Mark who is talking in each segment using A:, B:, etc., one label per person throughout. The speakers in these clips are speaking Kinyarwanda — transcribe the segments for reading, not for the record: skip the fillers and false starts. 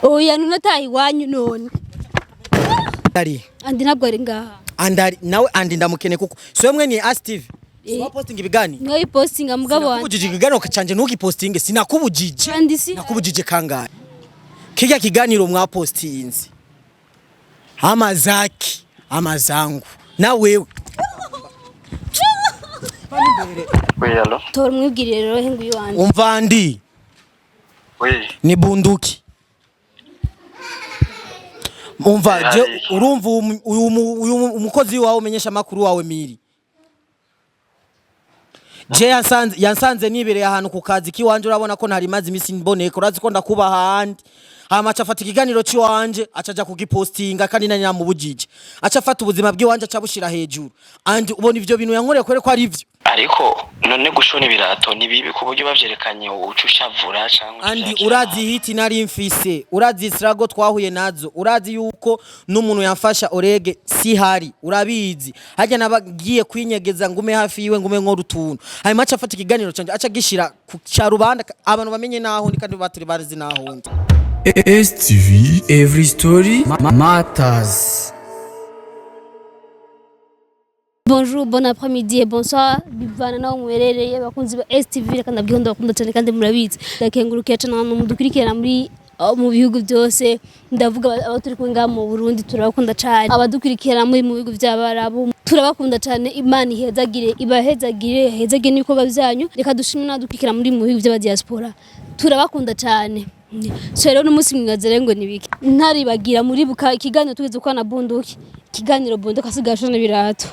A: Oya nunataye wanyu none. Andi ntabwo ari ngaha.
B: Andari nawe andi ndamukene kuko so mwe ni Steve. Swa posting ibigani.
A: Ngai postinga mugabo wanjye.
B: Nakubujije igigano kacanje ntugipostinge sinakubujije.
A: Andisi.
B: Nakubujije kangahe. Kijya kiganiro mwa postinze. Amazaki, amazangu. Na wewe.
C: Hello.
A: Tor mwibwirire rero henguye wanjye.
B: Umva ndi. Ni bunduki. Umva je urumva umukozi wawe umenyesha makuru wawe miri. Je yansanze nibereye ahantu ku kazi kiwanje urabona ko ntari mazi imisi mboneka urazi ko ndakuba handi hama acafata ikiganiro ciwanje acaja kugipostinga kandi nani namubujije acafata ubuzima bw'iwanje acabushira hejuru andi ubona ivyo bintu yankoreye kwere ko ari ivyo
C: ariko none gushona ibirato ni bibi ku buryo bavyerekanye ucushavura cyangwa
B: andi urazi hiti nari mfise urazi strago twahuye nazo urazi yuko n'umuntu yamfasha orege si hari urabizi hajya nabagiye kwinyegeza ngume hafi yiwe ngume nkora utuntu hanyuma acafata ikiganiro canje aca gishira ku cyarubanda abantu bamenye naho ndi kandi baturi barizi naho ndi
D: STV every story matters.
A: Bonjour, bon après-midi et bonsoir. Bivana na umwerereye bakunzi ba STV kandi abwihondo bakunda cyane kandi murabizi. Ndakengurukiye cyane no mudukurikira muri mu bihugu byose ndavuga abaturi kwinga mu Burundi turabakunda cyane. Abadukurikira muri mu bihugu by'abarabu turabakunda cyane Imana ihezagire ibahezagire hezagire niko bavyanyu. Reka dushimire nadukurikira muri mu bihugu by'aba diaspora. Turabakunda cyane. So rero n'umunsi mwazere ngo nibiki ntaribagira muri buka ikiganiro tugeze kwa na bunduki ikiganiro bunduka asigasho n'ibirato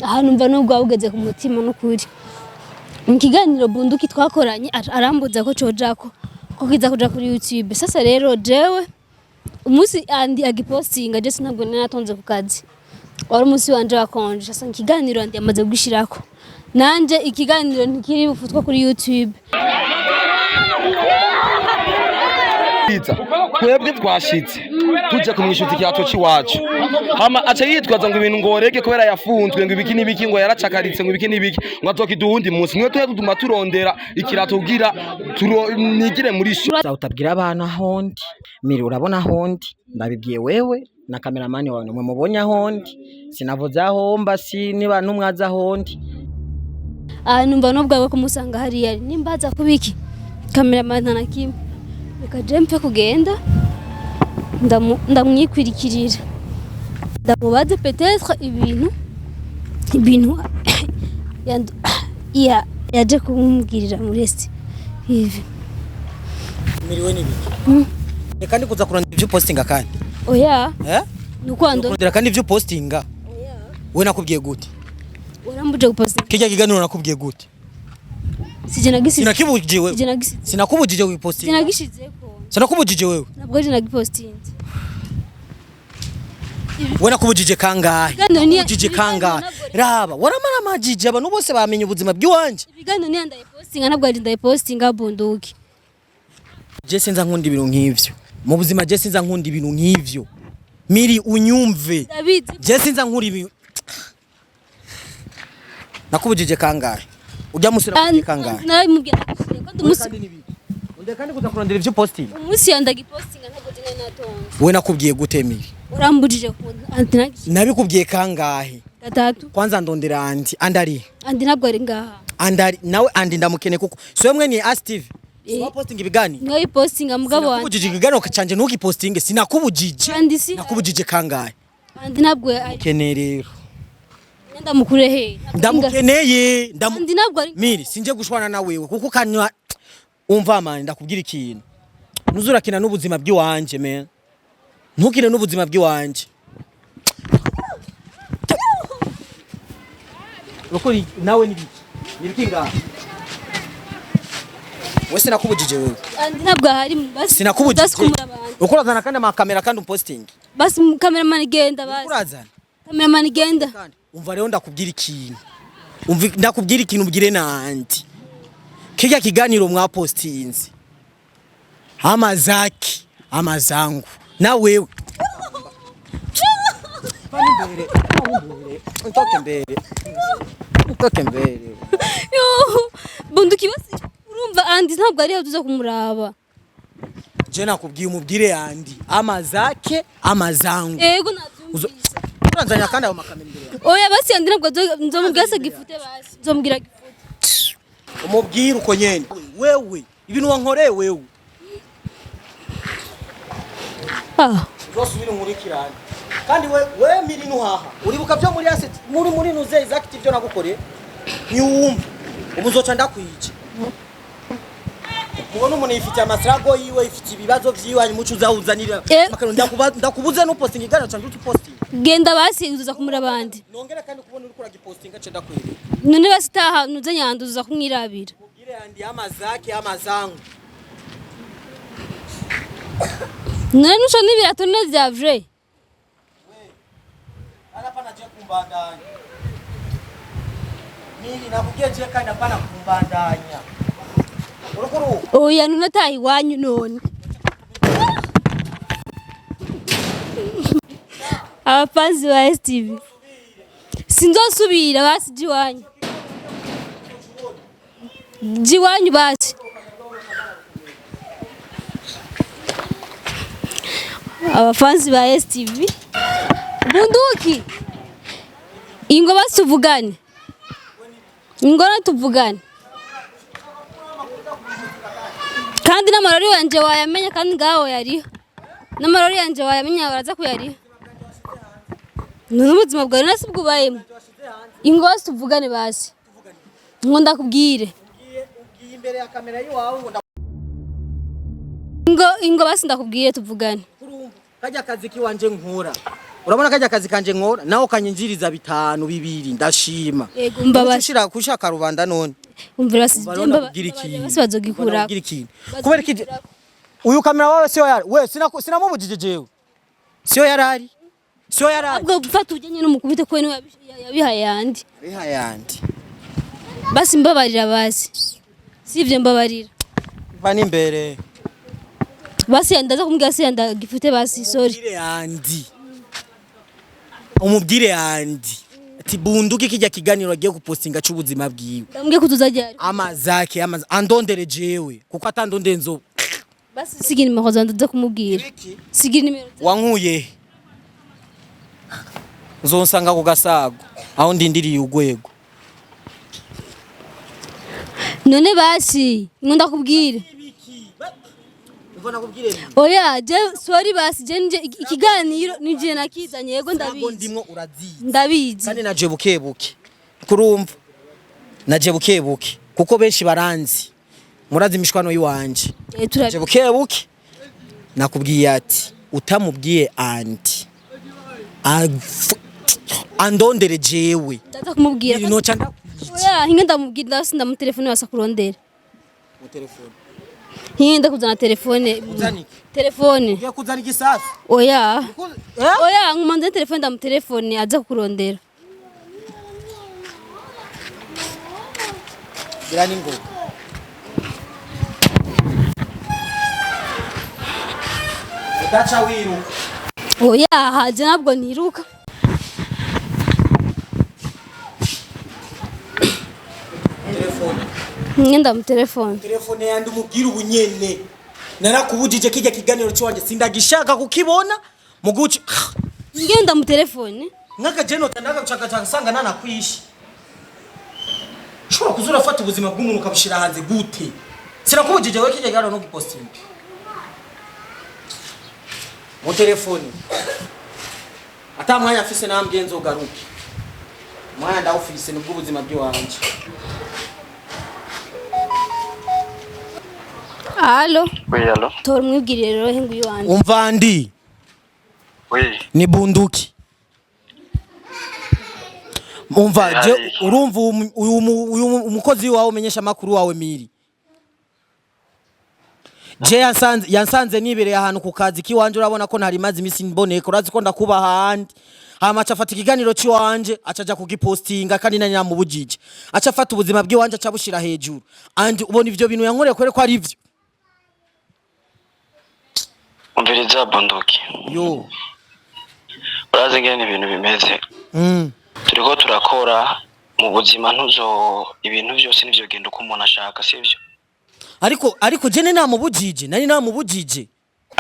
A: ahantu mva nubwo wugeze ku mutima no kuri ikiganiro bunduki twakoranye arambuza ko cojako ko kiza kuja kuri YouTube sasa rero jewe umunsi andi agipostinga je sinabwo natonze ku kazi wari umunsi wanje wakonje sasa ikiganiro andi amaze kugishirako nanje ikiganiro ntikiri bufutwa kuri YouTube
E: twebwe twashitse tuje kumwishuta ikiyato ciwacu hama aca yitwaza ngo ibintu ngorege kubera yafunzwe ngo ibiki nibiki ngo yaracakaritse ngo ibiki nibiki ngo atokidu wundi munsi niwe tuye dutuma turondera ikirato kugira nigire muri sho
B: utabwira abantu ahondi miri urabona ahondi ndabibwiye wewe na cameraman wawe mwe mubonye ahondi sinavuza homba si niba numwaza ahondi
A: numva nobwa ko musanga hari yari nimbaza kubiki cameraman nakimwe reka jempe kugenda ndamwikwirikirira ndamubaze peut-être ibintu yaje kumbwirira muri esti hivi
B: miriwe nibiki reka ndi kuza kurondera ivyo postinga kandi
A: oya nukwando
B: kurondera kandi ivyo postinga oya we nakubwiye gute
A: urambuje gupostinga
B: kijya kiganiro nakubwiye gute sinakibujije wewe sinakubujije wipostinga
A: sinagishizeko
B: sinakubujije wewe
A: nabwo je nagipostinze
B: we nakubujije kangahe nakubujije kangahe raba waramara amajije abantu bose bamenye ubuzima bw'iwanje
A: ibiganiro ni ndayipostinga nabwo ari ndayipostinga bunduki
B: je sinza nkunda ibintu nk'ivyo mu buzima je sinza nkunda ibintu nk'ivyo miri unyumve je sinza nkuri ibintu nakubujije kangahe ujya musira kangahe
A: nawe mubwira kandi umunsi
B: unde kandi kuza kurondera ivyo posting
A: umunsi yandagipostinga ntabwo je natonze
B: we nakubwiye gute miri
A: urambujije ku antinagi
B: nabikubwiye kangahe
A: gatatu
B: kwanza ndondera andi
A: ntabwo ari ngaha
B: andari nawe andi ndamukene kuko so mwe ni Steve swa posting ibigani
A: nawe postinga mugabo wanjye
B: nakubujije igigano kacanje ntugipostinge sinakubujije nakubujije kangahe
A: andi ntabwo
B: kene rero
A: ndamukure he
B: ndamukeneye
A: andi ntabwo ari
B: miri sinje gushwana na wewe kuko kanywa umva mani ndakubwira ikintu nuzurakina n'ubuzima bw'iwanje men ntukine n'ubuzima bw'iwanje ukuri nawe nibiki ngaha wese nakubujije wewe
A: andi ntabwo hari basi
B: sinakubujije ukurazana kandi amakamera kandi umposting
A: basi cameraman genda basi
B: ukurazana
A: cameraman genda
B: umva rero ndakubwira ikintu ubwire nanti kijya kiganiro mwa postinze amazaki amazangu na wewe Ntoke mbere
A: yo bunduki basi urumva andi ntabwo ari tuza kumuraba
B: je nakubwiye umubwire yandi amazake amazangu
A: Ego navyumvise.
B: uranzanya kandi ayo makamera imbere yawe.
A: Oya basi yandi nabwo nzomubwira se gifute basi. Nzomubwira gifute.
B: umubwire uko nyene wewe ibintu wankoreye wewe uzosubira nkurikirane kandi we miri nuhaha uribuka byo muri asset muri nuze exact ibyo nagukoreye niwumva umuzoca ndakwica mubona umuntu yifitiye amasrago yiwe ifitiye ibibazo vyiwe mucu uzawuzanira makano ndakubuze no posting igana cyangwa utuposting
A: genda basi uzuza kumura abandi
B: nongera kandi kubona uri kura gipostinga cenda kwere
A: none basi taha nuze nyanduza kumwirabira
B: mubwire yandi amazake amazangu
A: none nuco n'ibirato ne vya vrai
B: Anapana je kumbandanya. Mimi nakubwiye je kandi apana kumbandanya. Urukuru.
A: Oya none tahi wanyu none. Abapanzi ba STV. Sinzosubira basi jiwanyu. Jiwanyu basi. Abapanzi ba STV. Bunduki. Ingo basi tuvugane. Ingona tuvugane. Kandi n'amarori yanje wayamenya kandi ngaho yariho. N'amarori yanje wayamenya baraza kuyariho. N'ubuzima bwawe nasi bwubayemo. Ingo basi tuvugane basi. Ngo ndakubwire.
B: Ugiye imbere ya kamera yiwawe
A: Ingo basi ndakubwire tuvugane.
B: Kajya kazi kiwanje nkora. Urabona kajya kazi kanje nkora naho kanyinjiriza 5 2 ndashima.
A: Yego mbabashira
B: kushaka rubanda none.
A: Umvira basi basi bazogikura.
B: Kubera kije uyu kamera wawe siyo yari we sinamubujije jewe. Siyo yarari. Siyo yarari.
A: Ubwo gufata ujenye n'umukubite ko yabihaye yandi.
B: Yabihaye yandi.
A: Basi mbabarira basi. Sivye mbabarira.
B: Vani imbere.
A: Basi yandaza kumbwira se yanda gifute basi sorry.
B: Umubwire yandi ati bunduki kijya kiganiro agiye gupostinga cy'ubuzima bwiwe
A: ndambwiye kutuzajya
B: amazake andondere jewe kuko atandonde nzo
A: basi sigini mahoza ndaza kumubwira sigini nimero
B: wankuye nzonsanga ku gasago aho ndindiriye ugwego
A: none basi nkunda kubwire oya je sorry basi je ikiganiro nije nakizanye yego ndabizi
B: kandi naje bukebuke kurumva naje bukebuke kuko benshi baranzi murazi imishwano yiwanje naje bukebuke nakubwiye ati utamubwiye andi andondere jewe
A: ndaza kumubwira
B: noca ndakwiye
A: oya hinga ndamubwira ndasi ndamutelefone wasa kurondera
B: mu telefone
A: hinda kuzana telefone telefone
B: ugiye kuzana igisasu
A: oya oya ngumanze telefone ndamutelefone aza kurondera
B: birani ngo udaca wiruka
A: oya haje nabwo niruka ngenda mu telefone
B: yandi umubwira ubunyene narakubujije kijya kiganiro cy'wanje sindagishaka kukibona muguci
A: ngenda mu telefone
B: nkaka jeno tandaga gucaka sanga nanakwishi shobora kuzura fata ubuzima bw'umuntu ukabushira hanze gute sirakubujije we kijya kiganiro no guposting mu telefone ata mwanya afise nambye nzogaruke mwanya ndawufise nubwo ubuzima bw'iwanje.
A: Allo.
C: Oui, allo.
A: Tor mwibwirire rero hengu yuwanje.
B: Umva ndi.
C: Oui.
B: Ni bunduki. Umva je urumva uyu umukozi wawe umenyesha makuru wawe miri. Je yansanze nibereye ahantu ku kazi kiwanje urabona ko ntari mazi imisi mboneka urazi ko ndakuba handi. Hama acafata ikiganiro ciwanje acaja kugipostinga kandi nani namubujije. Acafata ubuzima bw'iwanje acabushira hejuru. Andi ubona ivyo bintu yankoreye kwere ko ari ivyo.
C: Umviriza bunduki.
B: Yo.
C: Urazi ngene ibintu bimeze. Turiko turakora mu buzima ntuzo ibintu byose nivyo genda uko umuntu ashaka sivyo.
B: Ariko je namubujije nari namubujije.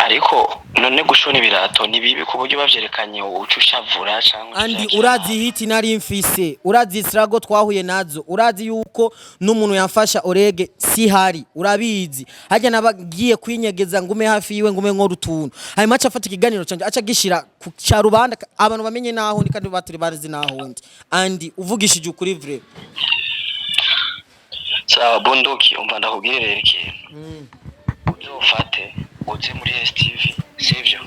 C: ariko none gushona ibirato ni bibi ku buryo bavyerekanye uca ushavura cyangwa
B: andi urazi hiti nari mfise urazi isrago twahuye nazo urazi yuko n'umuntu yamfasha orege si hari urabizi hajya nabagiye kwinyegeza ngume hafi yiwe ngume nkora utuntu hanyuma aca afata ikiganiro canje aca gishira ku carubanda abantu bamenye naho ndi kandi baturi barizi naho ndi andi uvugishije ukuri vrai
C: sawa bunduki umva ndakubwirira ikintu uzofate uze muri STV sivyo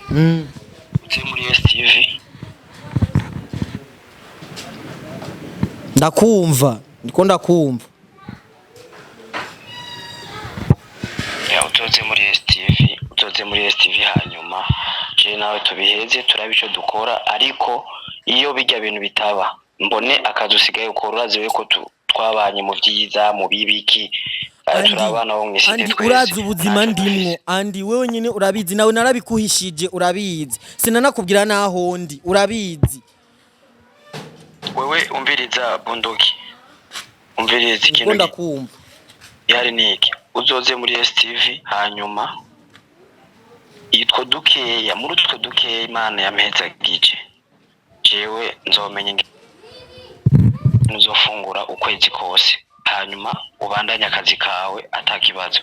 C: uze muri STV
B: ndakumva ndiko ndakumva
C: ya utoze muri STV hanyuma je nawe tubiheze turabico dukora ariko iyo bijya bintu bitaba mbone akadusigaye ukora urazi ko twabanye mu byiza mu bibiki turabana bo mwishite
B: twese urazi ubuzima ndimwo andi wewe nyine urabizi nawe narabikuhishije urabizi sinanakubwira naho ndi urabizi
C: wewe umviriza bunduki umviriza ikintu
B: ndakumva
C: yari niki uzoze muri STV hanyuma yitwa dukeya muri utwo dukeya Imana yameza gice jewe nzomenya nuzofungura ukwezi kose hanyuma ubandanya akazi kawe atakibazo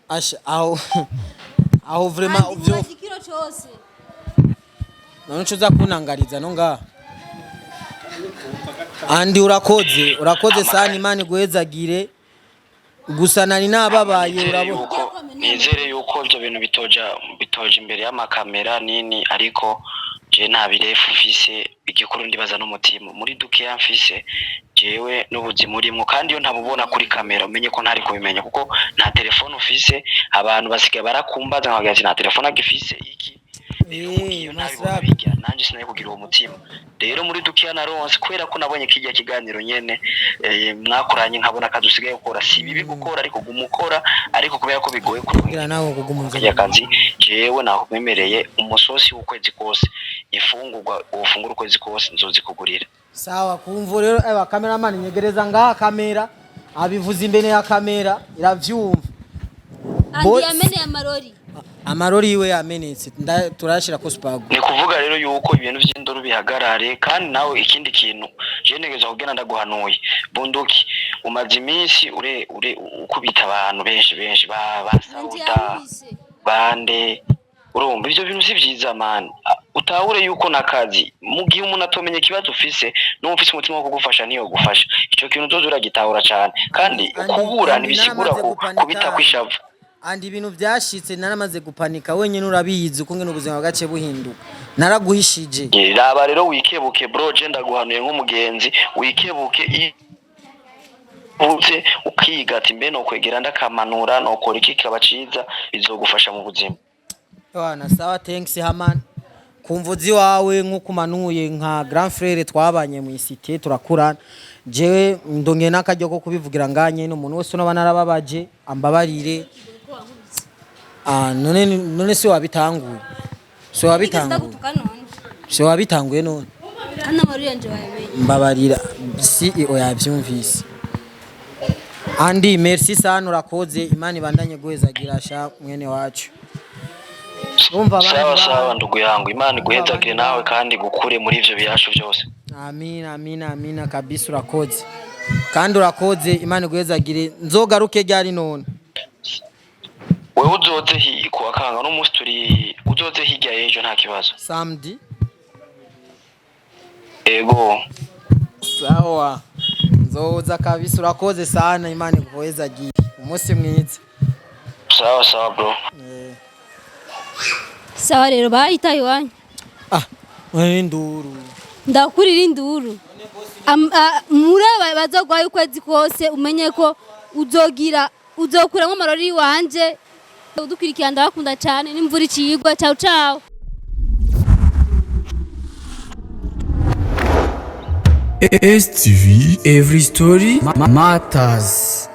B: asha aho vraiment uvyo none uza kunangariza no nga andi urakoze sana Imana guhezagire gusa nari nababaye urabona
C: nizere yuko ibyo bintu bitoje imbere y'amakamera nini ariko je nta birefu mfise igikuru ndibaza n'umutima muri duke mfise jewe n'ubuzima urimo kandi iyo ntabubona kuri kamera umenye ko ntari kubimenya kuko nta telefone ufise abantu basigaye barakumbaza nkagira ati nta telefone agifise iki nanje sinaye kugira uwo mutima rero muri duke naronse kwera ko nabonye kijya kiganiro nyene mwakoranye nkabona kadusigaye gukora si bibi gukora ariko gumukora ariko kubera ko bigoye
B: kugira nawe kugumuza
C: akazi jewe nakwemereye umusosi w'ukwezi kose ifungurwa ufungura ukwezi kose nzozi kugurira
B: sawa kumva rero aba cameraman nyegereza ngaha kamera abivuza imbere ya kamera iravyumva
A: andi yamene
B: amarori iwe yamenetse turashira ko spago
C: ni kuvuga rero yuko ibintu by'indoro bihagarare kandi nawe ikindi kintu je negeza kugena ndaguhanuye bunduki umaze iminsi ure ukubita abantu benshi basauda bande urumva ivyo bintu si vyiza man utahure yuko nakazi mu gihe umuntu atomenye ikibazo ufise no ufise umutima wo kugufasha niyo gufasha ico kintu uzoza uragitahura cyane kandi ukubura ntibisigura kubita kwishavu
B: andi ibintu byashitse naramaze gupanika wenyine urabizi uko ngene ubuzima bwace buhinduka naraguhishije
C: raba rero wikebuke bro je ndaguhanuye nk'umugenzi wikebuke uze ukiga ati mbe no kwegera ndakamanura no kora iki kabaciza bizogufasha mu buzima
B: Yohana sawa thanks Haman kumvuzi wawe nkukumanuye nka grand frère twabanye mu cité turakurana jewe ndonge nakajyo ko kubivugira nganye n'umuntu wese no banarababaje ambabarire none se wabitanguye none
A: kana mariya nje wayamenye
B: mbabarira CEO yavyumvise andi merci sana urakoze Imana ibandanye guhezagira sha mwene wacu
C: sawa ndugu yangu Imana iguhezagire nawe kandi gukure muri ivyo biyasho byose
B: amina kabisa urakoze kandi urakoze Imana iguhezagire nzogaruke ryari none
C: wewe uzoze kuwa kanga no musi turi uzoze hirya y'ejo nta kibazo
B: samedi
C: ego
B: sawa nzoza kabisa urakoze sana Imana iguhezagire umunsi mwiza
C: sawa bro
A: sawa rero bayitaye wanyu
B: induru
A: ndakurira induru muraba bazogwaye ukwezi kose umenye ko uzokuramo amarori wanje udukurikira ndabakunda cyane n'imvura ikiyigwa ciao
D: STV Every Story Matters.